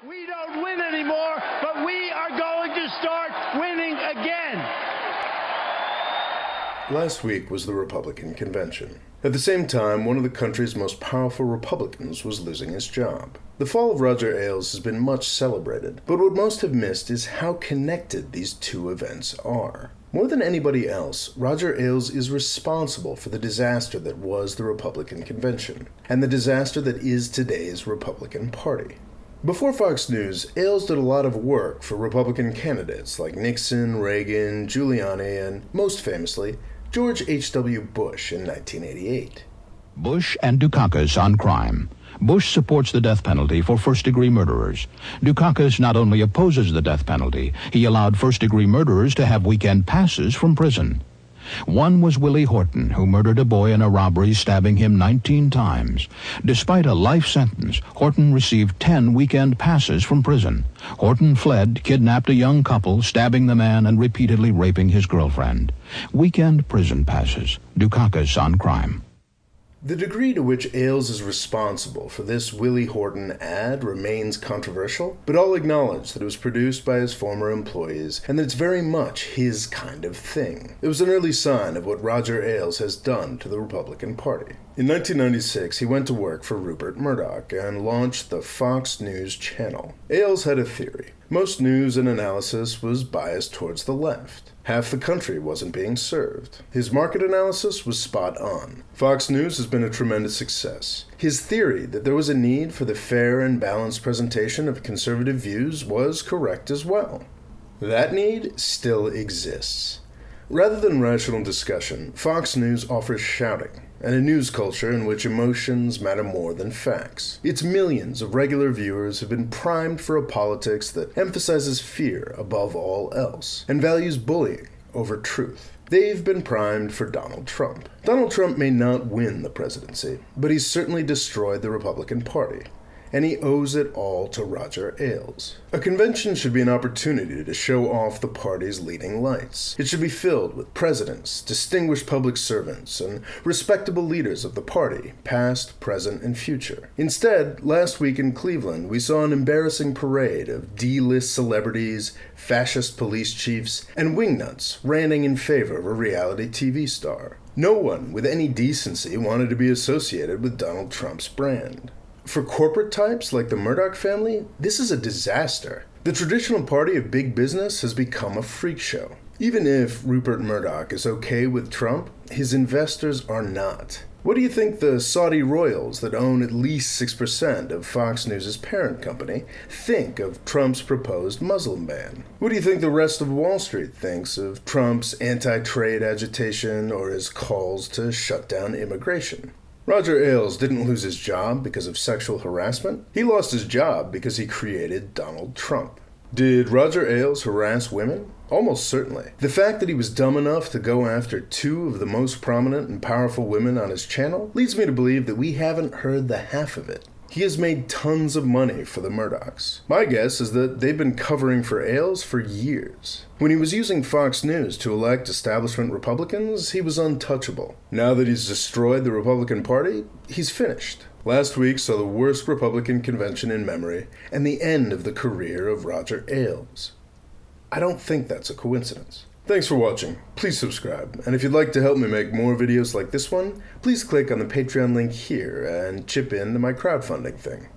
We don't win anymore, but we are going to start winning again. Last week was the Republican convention. At the same time, one of the country's most powerful Republicans was losing his job. The fall of Roger Ailes has been much celebrated, but what most have missed is how connected these two events are. More than anybody else, Roger Ailes is responsible for the disaster that was the Republican convention, and the disaster that is today's Republican Party. Before Fox News, Ailes did a lot of work for Republican candidates like Nixon, Reagan, Giuliani, and, most famously, George H.W. Bush in 1988. Bush and Dukakis on crime. Bush supports the death penalty for first-degree murderers. Dukakis not only opposes the death penalty, he allowed first-degree murderers to have weekend passes from prison. One was Willie Horton, who murdered a boy in a robbery, stabbing him 19 times. Despite a life sentence, Horton received 10 weekend passes from prison. Horton fled, kidnapped a young couple, stabbing the man and repeatedly raping his girlfriend. Weekend prison passes. Dukakis on crime. The degree to which Ailes is responsible for this Willie Horton ad remains controversial, but all acknowledge that it was produced by his former employees and that it's very much his kind of thing. It was an early sign of what Roger Ailes has done to the Republican Party. In 1996, he went to work for Rupert Murdoch and launched the Fox News channel. Ailes had a theory. Most news and analysis was biased towards the left. Half the country wasn't being served. His market analysis was spot on. Fox News has been a tremendous success. His theory that there was a need for the fair and balanced presentation of conservative views was correct as well. That need still exists. Rather than rational discussion, Fox News offers shouting, and a news culture in which emotions matter more than facts. Its millions of regular viewers have been primed for a politics that emphasizes fear above all else, and values bullying over truth. They've been primed for Donald Trump. Donald Trump may not win the presidency, but he's certainly destroyed the Republican Party. And he owes it all to Roger Ailes. A convention should be an opportunity to show off the party's leading lights. It should be filled with presidents, distinguished public servants, and respectable leaders of the party, past, present, and future. Instead, last week in Cleveland, we saw an embarrassing parade of D-list celebrities, fascist police chiefs, and wingnuts ranting in favor of a reality TV star. No one with any decency wanted to be associated with Donald Trump's brand. For corporate types like the Murdoch family, this is a disaster. The traditional party of big business has become a freak show. Even if Rupert Murdoch is okay with Trump, his investors are not. What do you think the Saudi royals that own at least 6% of Fox News' parent company think of Trump's proposed Muslim ban? What do you think the rest of Wall Street thinks of Trump's anti-trade agitation or his calls to shut down immigration? Roger Ailes didn't lose his job because of sexual harassment. He lost his job because he created Donald Trump. Did Roger Ailes harass women? Almost certainly. The fact that he was dumb enough to go after two of the most prominent and powerful women on his channel leads me to believe that we haven't heard the half of it. He has made tons of money for the Murdochs. My guess is that they've been covering for Ailes for years. When he was using Fox News to elect establishment Republicans, he was untouchable. Now that he's destroyed the Republican Party, he's finished. Last week saw the worst Republican convention in memory and the end of the career of Roger Ailes. I don't think that's a coincidence. Thanks for watching. Please subscribe, and if you'd like to help me make more videos like this one, please click on the Patreon link here and chip in to my crowdfunding thing.